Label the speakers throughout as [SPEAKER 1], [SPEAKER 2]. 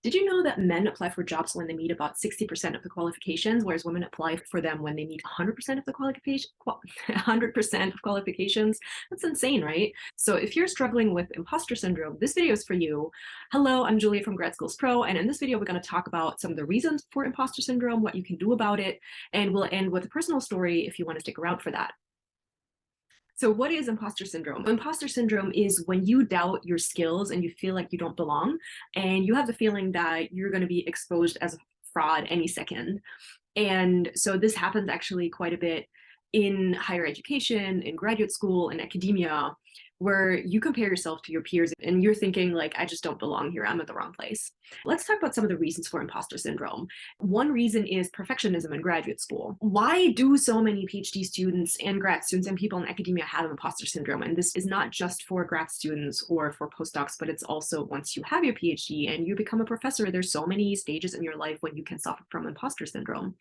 [SPEAKER 1] Did you know that men apply for jobs when they meet about 60% of the qualifications, whereas women apply for them when they meet 100% of the qualification, 100% of qualifications? That's insane, right? So if you're struggling with imposter syndrome, this video is for you. Hello, I'm Julia from Grad Skills Pro, and in this video, we're going to talk about some of the reasons for imposter syndrome, what you can do about it, and we'll end with a personal story if you want to stick around for that. So what is imposter syndrome? Imposter syndrome is when you doubt your skills and you feel like you don't belong, and you have the feeling that you're going to be exposed as a fraud any second. And so this happens actually quite a bit in higher education, in graduate school, in academia, where you compare yourself to your peers and you're thinking like, I just don't belong here. I'm at the wrong place. Let's talk about some of the reasons for imposter syndrome. One reason is perfectionism in graduate school. Why do so many PhD students and grad students and people in academia have imposter syndrome? And this is not just for grad students or for postdocs, but it's also once you have your PhD and you become a professor, there's so many stages in your life when you can suffer from imposter syndrome.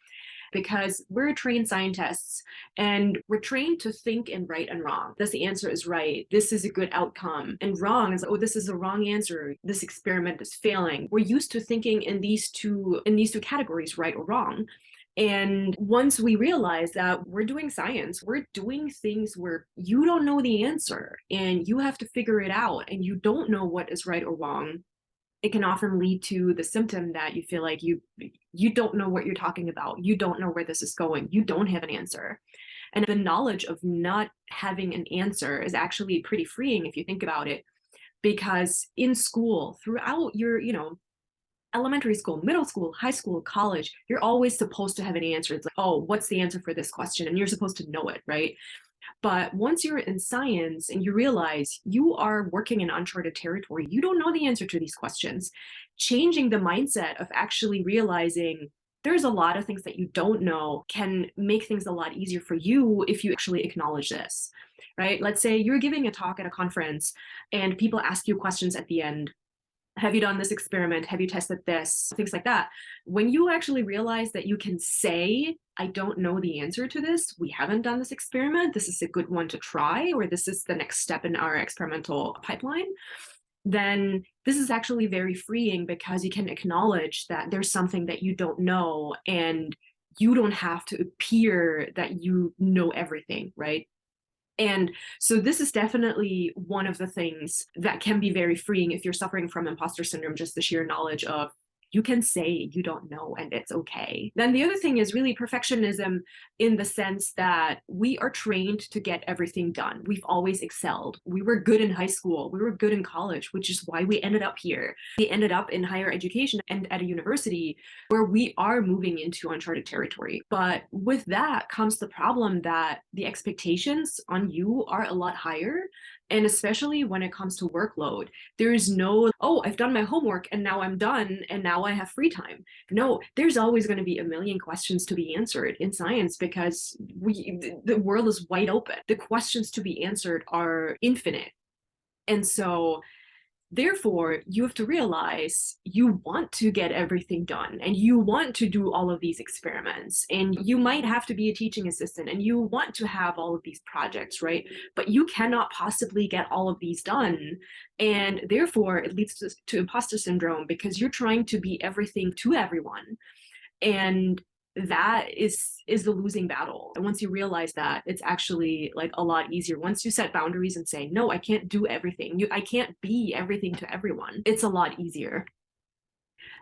[SPEAKER 1] Because we're trained scientists and we're trained to think in right and wrong. This the answer is right. This is a good outcome. And wrong is, oh, this is a wrong answer. This experiment is failing. We're used to thinking in these two categories, right or wrong. And once we realize that we're doing science, we're doing things where you don't know the answer and you have to figure it out and you don't know what is right or wrong, it can often lead to the symptom that you feel like you don't know what you're talking about. You don't know where this is going. You don't have an answer. And the knowledge of not having an answer is actually pretty freeing if you think about it, because in school, throughout your, elementary school, middle school, high school, college, you're always supposed to have an answer. It's like, oh, what's the answer for this question? And you're supposed to know it, right? But once you're in science and you realize you are working in uncharted territory, you don't know the answer to these questions. Changing the mindset of actually realizing there's a lot of things that you don't know can make things a lot easier for you if you actually acknowledge this, right? Let's say you're giving a talk at a conference and people ask you questions at the end. Have you done this experiment? Have you tested this? Things like that. When you actually realize that you can say, I don't know the answer to this, we haven't done this experiment, this is a good one to try, or this is the next step in our experimental pipeline, then this is actually very freeing because you can acknowledge that there's something that you don't know and you don't have to appear that you know everything, right? And so this is definitely one of the things that can be very freeing if you're suffering from imposter syndrome, just the sheer knowledge of you can say you don't know and it's okay. Then the other thing is really perfectionism in the sense that we are trained to get everything done. We've always excelled. We were good in high school. We were good in college, which is why we ended up here. We ended up in higher education and at a university where we are moving into uncharted territory. But with that comes the problem that the expectations on you are a lot higher. And especially when it comes to workload, there is no, oh, I've done my homework and now I'm done and now I have free time. No, there's always going to be a million questions to be answered in science because the world is wide open. The questions to be answered are infinite. And so therefore, you have to realize you want to get everything done and you want to do all of these experiments and you might have to be a teaching assistant and you want to have all of these projects, right? But you cannot possibly get all of these done. And therefore, it leads to imposter syndrome because you're trying to be everything to everyone. And that is the losing battle. And once you realize that, it's actually like a lot easier. Once you set boundaries and say, no, I can't do everything. I can't be everything to everyone. It's a lot easier.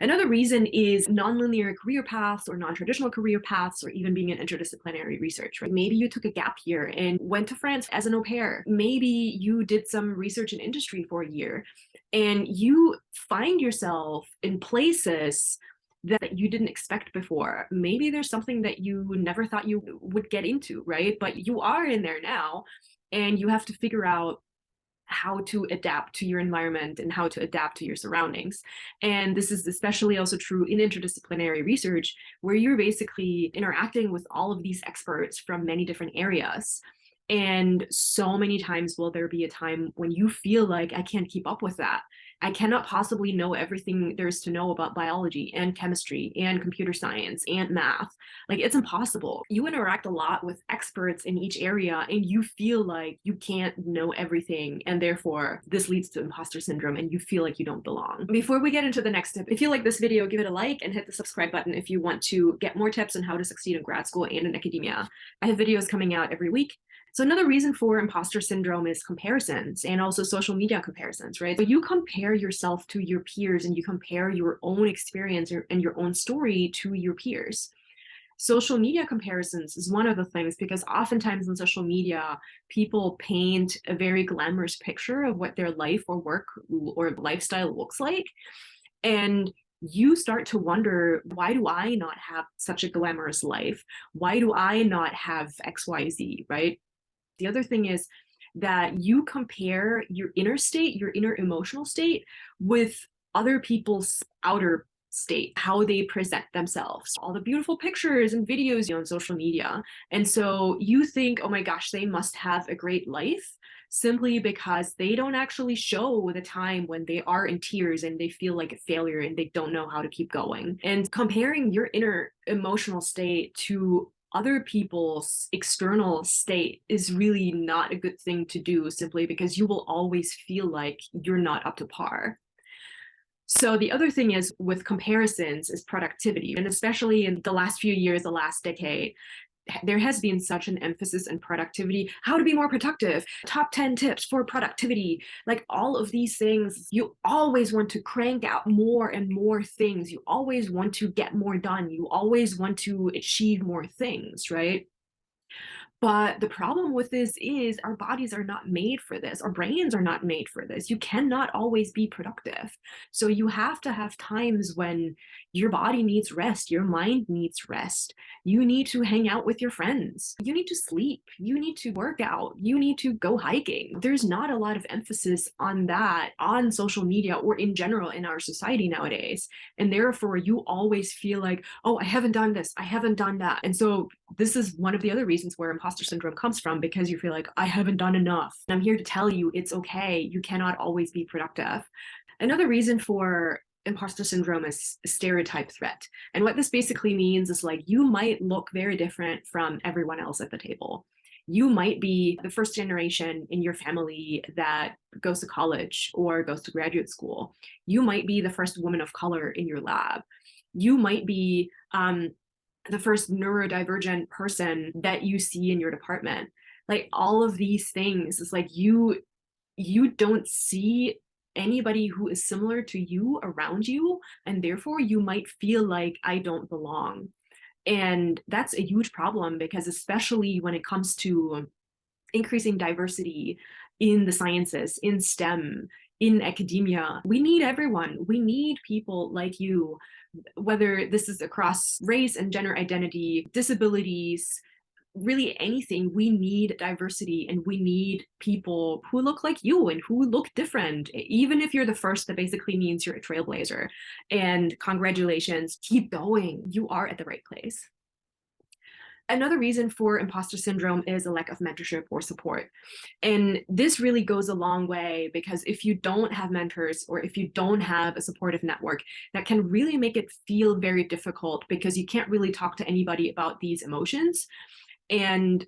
[SPEAKER 1] Another reason is nonlinear career paths or non-traditional career paths, or even being in interdisciplinary research, right? Maybe you took a gap year and went to France as an au pair. Maybe you did some research in industry for a year and you find yourself in places that you didn't expect before. Maybe there's something that you never thought you would get into, right? But you are in there now and you have to figure out how to adapt to your environment and how to adapt to your surroundings. And this is especially also true in interdisciplinary research, where you're basically interacting with all of these experts from many different areas. And so many times will there be a time when you feel like I can't keep up with that. I cannot possibly know everything there's to know about biology and chemistry and computer science and math. Like, it's impossible. You interact a lot with experts in each area and you feel like you can't know everything, and therefore this leads to imposter syndrome and you feel like you don't belong. Before we get into the next tip, if you like this video, give it a like and hit the subscribe button if you want to get more tips on how to succeed in grad school and in academia. I have videos coming out every week. So another reason for imposter syndrome is comparisons, and also social media comparisons, right? So you compare yourself to your peers and you compare your own experience and your own story to your peers. Social media comparisons is one of the things, because oftentimes on social media, people paint a very glamorous picture of what their life or work or lifestyle looks like. And you start to wonder, why do I not have such a glamorous life? Why do I not have XYZ, right? The other thing is that you compare your inner state, your inner emotional state, with other people's outer state, how they present themselves, all the beautiful pictures and videos on social media. And so you think, oh my gosh, they must have a great life, simply because they don't actually show the time when they are in tears and they feel like a failure and they don't know how to keep going. And comparing your inner emotional state to other people's external state is really not a good thing to do, simply because you will always feel like you're not up to par. So the other thing is with comparisons is productivity. And especially in the last few years, the last decade, there has been such an emphasis on productivity, how to be more productive, top 10 tips for productivity, like all of these things. You always want to crank out more and more things. You always want to get more done. You always want to achieve more things, right? But the problem with this is our bodies are not made for this. Our brains are not made for this. You cannot always be productive. So you have to have times when your body needs rest, your mind needs rest. You need to hang out with your friends. You need to sleep. You need to work out. You need to go hiking. There's not a lot of emphasis on that on social media or in general in our society nowadays. And therefore, you always feel like, oh, I haven't done this. I haven't done that. And so this is one of the other reasons where imposter syndrome comes from, because you feel like, I haven't done enough. And I'm here to tell you it's okay. You cannot always be productive. Another reason for imposter syndrome is stereotype threat. And what this basically means is, like, you might look very different from everyone else at the table. You might be the first generation in your family that goes to college or goes to graduate school. You might be the first woman of color in your lab. You might be the first neurodivergent person that you see in your department. Like, all of these things, is like you don't see anybody who is similar to you around you, and therefore you might feel like, I don't belong. And that's a huge problem, because especially when it comes to increasing diversity in the sciences, in STEM, in academia, we need everyone. We need people like you, whether this is across race and gender identity, disabilities, really anything. We need diversity, and we need people who look like you and who look different. Even if you're the first, that basically means you're a trailblazer. And congratulations, keep going. You are at the right place. Another reason for imposter syndrome is a lack of mentorship or support. And this really goes a long way, because if you don't have mentors, or if you don't have a supportive network, that can really make it feel very difficult, because you can't really talk to anybody about these emotions. And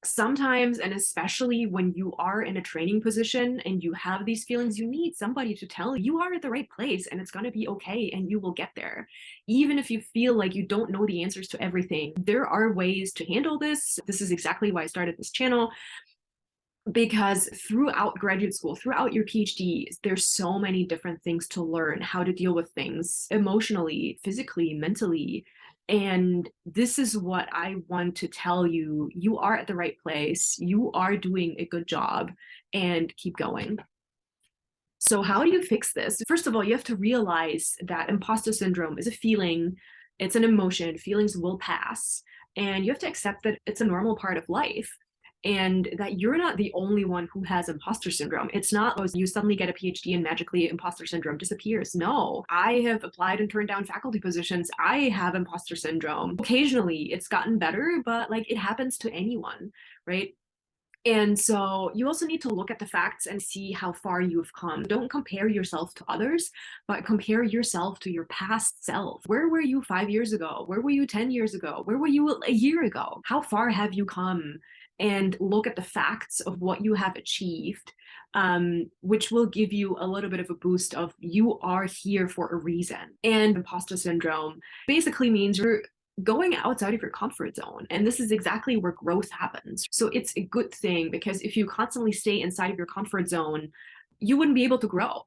[SPEAKER 1] sometimes, and especially when you are in a training position and you have these feelings, you need somebody to tell you are at the right place and it's going to be okay and you will get there. Even if you feel like you don't know the answers to everything, there are ways to handle this. This is exactly why I started this channel, because throughout graduate school, throughout your PhD, there's so many different things to learn, how to deal with things emotionally, physically, mentally. And this is what I want to tell you. You are at the right place. You are doing a good job, and keep going. So how do you fix this? First of all, you have to realize that imposter syndrome is a feeling. It's an emotion. Feelings will pass. And you have to accept that it's a normal part of life, and that you're not the only one who has imposter syndrome. It's not, oh, you suddenly get a PhD and magically imposter syndrome disappears. No, I have applied and turned down faculty positions. I have imposter syndrome. Occasionally it's gotten better, but like, it happens to anyone, right? And so you also need to look at the facts and see how far you've come. Don't compare yourself to others, but compare yourself to your past self. Where were you 5 years ago? Where were you 10 years ago? Where were you a year ago? How far have you come? And look at the facts of what you have achieved, which will give you a little bit of a boost of you are here for a reason. And imposter syndrome basically means you're going outside of your comfort zone. And this is exactly where growth happens. So it's a good thing, because if you constantly stay inside of your comfort zone, you wouldn't be able to grow.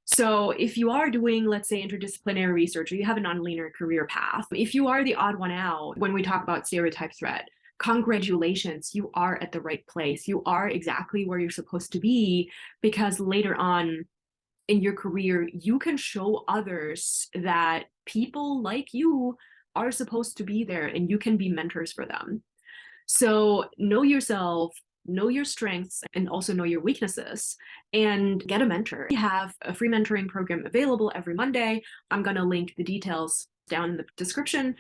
[SPEAKER 1] So if you are doing, let's say, interdisciplinary research, or you have a nonlinear career path, if you are the odd one out when we talk about stereotype threat, congratulations, you are at the right place. You are exactly where you're supposed to be, because later on in your career, you can show others that people like you are supposed to be there, and you can be mentors for them. So know yourself, know your strengths, and also know your weaknesses, and get a mentor. We have a free mentoring program available every Monday. I'm going to link the details down in the description,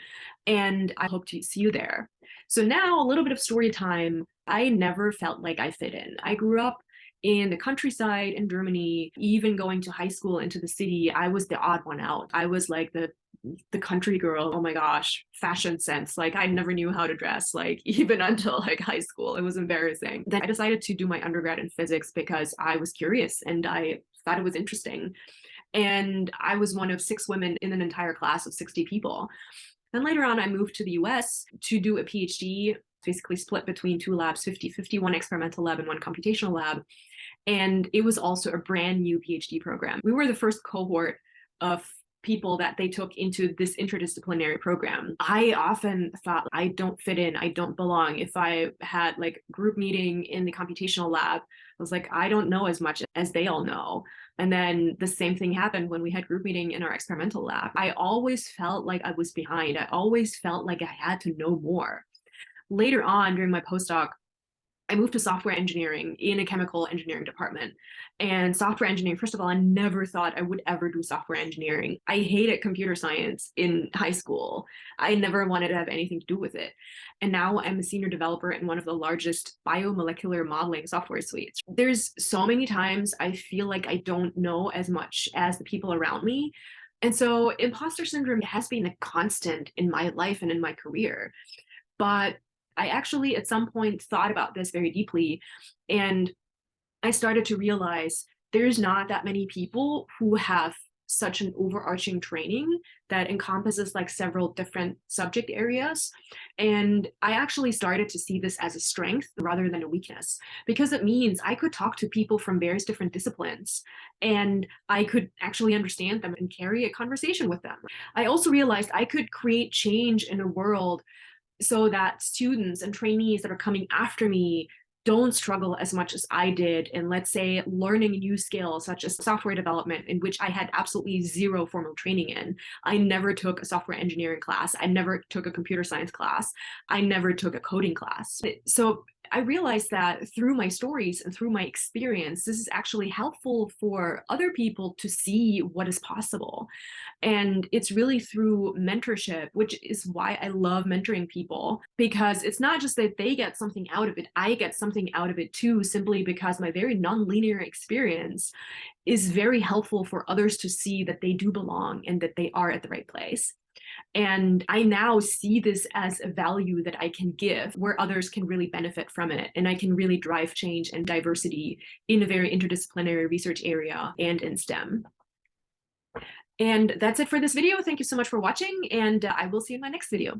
[SPEAKER 1] and I hope to see you there. So now a little bit of story time. I never felt like I fit in. I grew up in the countryside in Germany. Even going to high school into the city, I was the odd one out. I was like the country girl. Oh my gosh, fashion sense. Like I never knew how to dress, like even until like high school. It was embarrassing. Then I decided to do my undergrad in physics because I was curious and I thought it was interesting. And I was one of 6 women in an entire class of 60 people. Then later on, I moved to the US to do a PhD, basically split between 2 labs, 50-50, one experimental lab and one computational lab. And it was also a brand new PhD program. We were the first cohort of people that they took into this interdisciplinary program. I often thought I don't fit in, I don't belong. If I had like group meeting in the computational lab, I was like, I don't know as much as they all know. And then the same thing happened when we had group meeting in our experimental lab. I always felt like I was behind. I always felt like I had to know more. Later on during my postdoc, I moved to software engineering in a chemical engineering department. And software engineering, first of all, I never thought I would ever do software engineering. I hated computer science in high school. I never wanted to have anything to do with it. And now I'm a senior developer in one of the largest biomolecular modeling software suites. There's so many times I feel like I don't know as much as the people around me. And so imposter syndrome has been a constant in my life and in my career. But I actually at some point thought about this very deeply, and I started to realize there's not that many people who have such an overarching training that encompasses like several different subject areas. And I actually started to see this as a strength rather than a weakness, because it means I could talk to people from various different disciplines and I could actually understand them and carry a conversation with them. I also realized I could create change in a world so that students and trainees that are coming after me don't struggle as much as I did in, let's say, learning new skills such as software development, in which I had absolutely zero formal training in. I never took a software engineering class. I never took a computer science class. I never took a coding class. So I realized that through my stories and through my experience, this is actually helpful for other people to see what is possible. And it's really through mentorship, which is why I love mentoring people, because it's not just that they get something out of it, I get something out of it too, simply because my very nonlinear experience is very helpful for others to see that they do belong and that they are at the right place. And I now see this as a value that I can give where others can really benefit from it. And I can really drive change and diversity in a very interdisciplinary research area and in STEM. And that's it for this video. Thank you so much for watching, and I will see you in my next video.